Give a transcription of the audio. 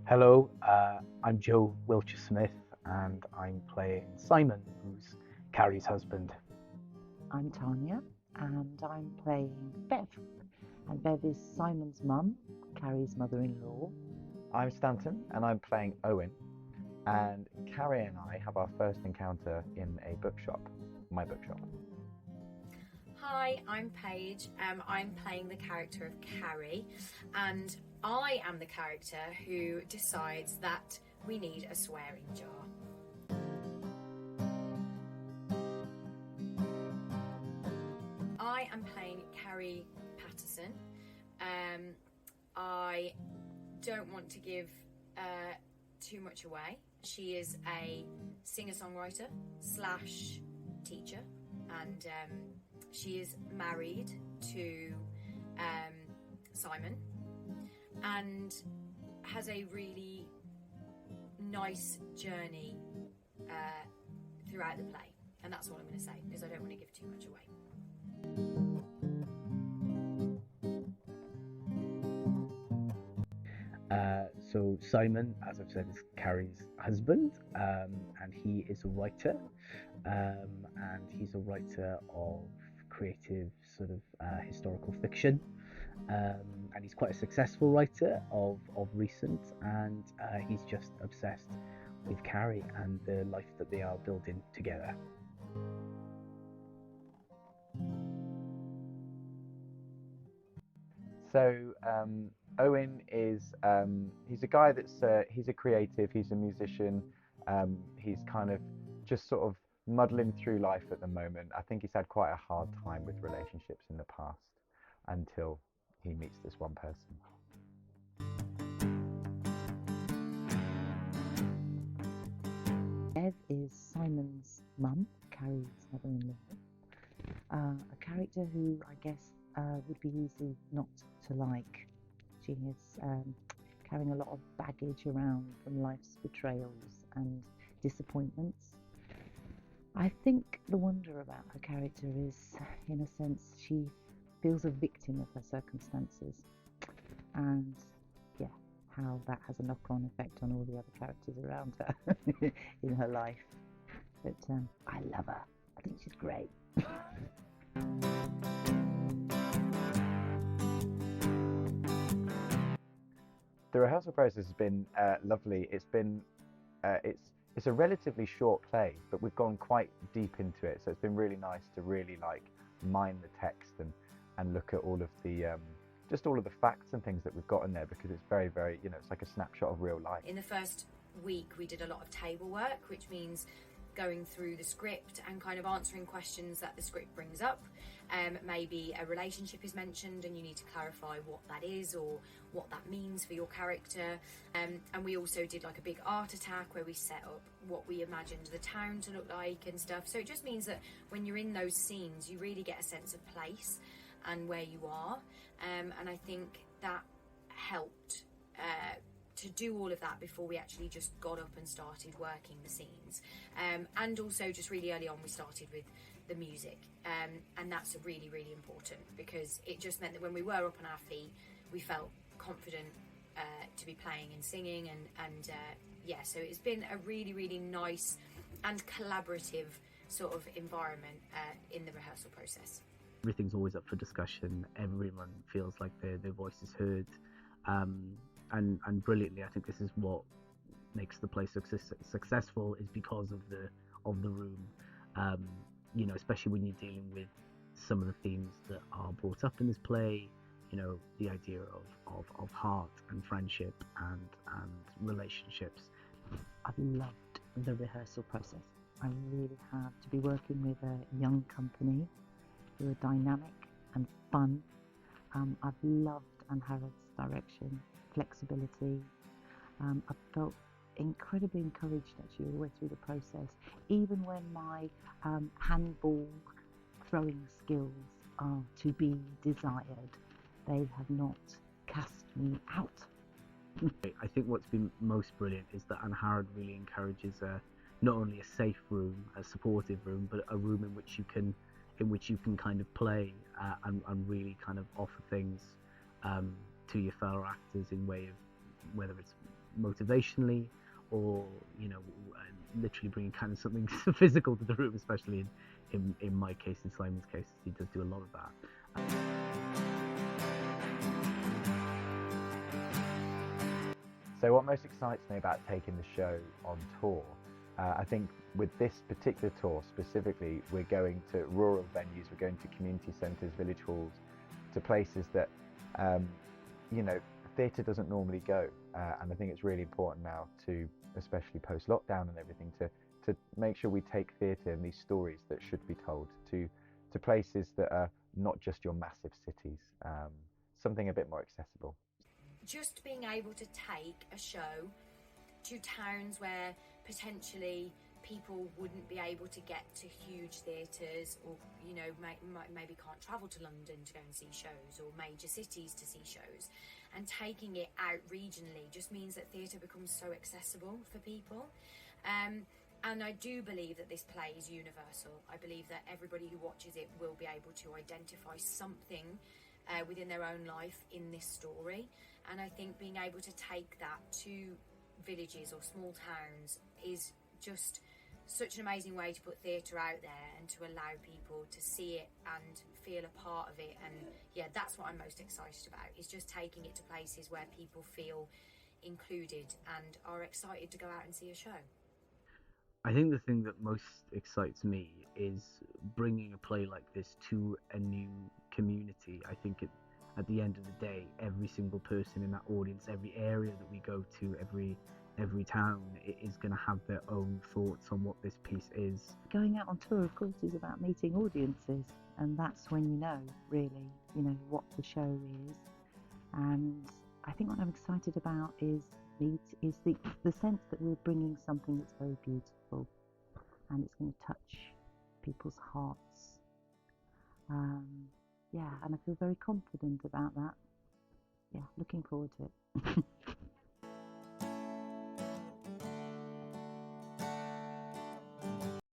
Hello, I'm Joe Wiltshire-Smith, and I'm playing Simon, who's Carey's husband. I'm Tanya, and I'm playing Bev. And Bev is Simon's mum, Carey's mother-in-law. I'm Stanton, and I'm playing Owen. And Carey and I have our first encounter in a bookshop, my bookshop. Hi, I'm Paige. I'm playing the character of Carey, and I am the character who decides that we need a swearing jar. I am playing Carey Patterson. I don't want to give too much away. She is a singer-songwriter slash teacher, and she is married to Simon and has a really nice journey throughout the play, and that's all I'm going to say because I don't want to give too much away. So Simon, as I've said, is Carey's husband, and he is a writer, and he's a writer of creative sort of historical fiction, and he's quite a successful writer of recent, and he's just obsessed with Carey and the life that they are building together. So Owen is he's a guy that's he's a creative, he's a musician, he's kind of just sort of muddling through life at the moment. I think he's had quite a hard time with relationships in the past until he meets this one person. Bev is Simon's mum, Carey's mother-in-law. A character who I guess would be easy not to like. She is carrying a lot of baggage around from life's betrayals and disappointments. I think the wonder about her character is, in a sense, she feels a victim of her circumstances, and yeah, how that has a knock-on effect on all the other characters around her in her life. But I love her. I think she's great. The rehearsal process has been lovely. It's been it's a relatively short play, but we've gone quite deep into it. So it's been really nice to really like mine the text and look at all of the just all of the facts and things that we've got in there, because it's very, very, it's like a snapshot of real life. In the first week, we did a lot of table work, which means going through the script and kind of answering questions that the script brings up. Maybe a relationship is mentioned and you need to clarify what that is or what that means for your character. And we also did like a big art attack where we set up what we imagined the town to look like and stuff. So it just means that when you're in those scenes, you really get a sense of place and where you are. And I think that helped to do all of that before we actually just got up and started working the scenes. And also just really early on we started with the music, and that's really, really important, because it just meant that when we were up on our feet we felt confident to be playing and singing, and yeah, so it's been a really, really nice and collaborative sort of environment in the rehearsal process. Everything's always up for discussion. Everyone feels like their voice is heard, and brilliantly, I think this is what makes the play successful, is because of the room. Especially when you're dealing with some of the themes that are brought up in this play. The idea of heart and friendship and relationships. I've loved the rehearsal process. I really have. To be working with a young company who are dynamic and fun. I've loved Anne Harrod's direction, flexibility. I felt incredibly encouraged actually all the way through the process, even when my handball throwing skills are to be desired. They have not cast me out. I think what's been most brilliant is that Anne Harrod really encourages not only a safe room, a supportive room, but a room in which you can kind of play and really kind of offer things to your fellow actors in way of whether it's motivationally, or literally bringing kind of something physical to the room, especially in my case, in Simon's case. He does do a lot of that. So what most excites me about taking the show on tour, I think with this particular tour specifically, we're going to rural venues, we're going to community centres, village halls, to places that theatre doesn't normally go, and I think it's really important now, to especially post lockdown and everything, to make sure we take theatre and these stories that should be told to places that are not just your massive cities, something a bit more accessible. Just being able to take a show to towns where potentially people wouldn't be able to get to huge theatres, or maybe can't travel to London to go and see shows, or major cities to see shows, and taking it out regionally just means that theatre becomes so accessible for people. And I do believe that this play is universal. I believe that everybody who watches it will be able to identify something within their own life in this story. And I think being able to take that to villages or small towns is just such an amazing way to put theatre out there and to allow people to see it and feel a part of it. And yeah, that's what I'm most excited about, is just taking it to places where people feel included and are excited to go out and see a show. I think the thing that most excites me is bringing a play like this to a new community. I think at the end of the day, every single person in that audience, every area that we go to, every town, is going to have their own thoughts on what this piece is. Going out on tour, of course, is about meeting audiences, and that's when really, what the show is. And I think what I'm excited about is the sense that we're bringing something that's very beautiful, and it's going to touch people's hearts. And I feel very confident about that. Yeah, looking forward to it.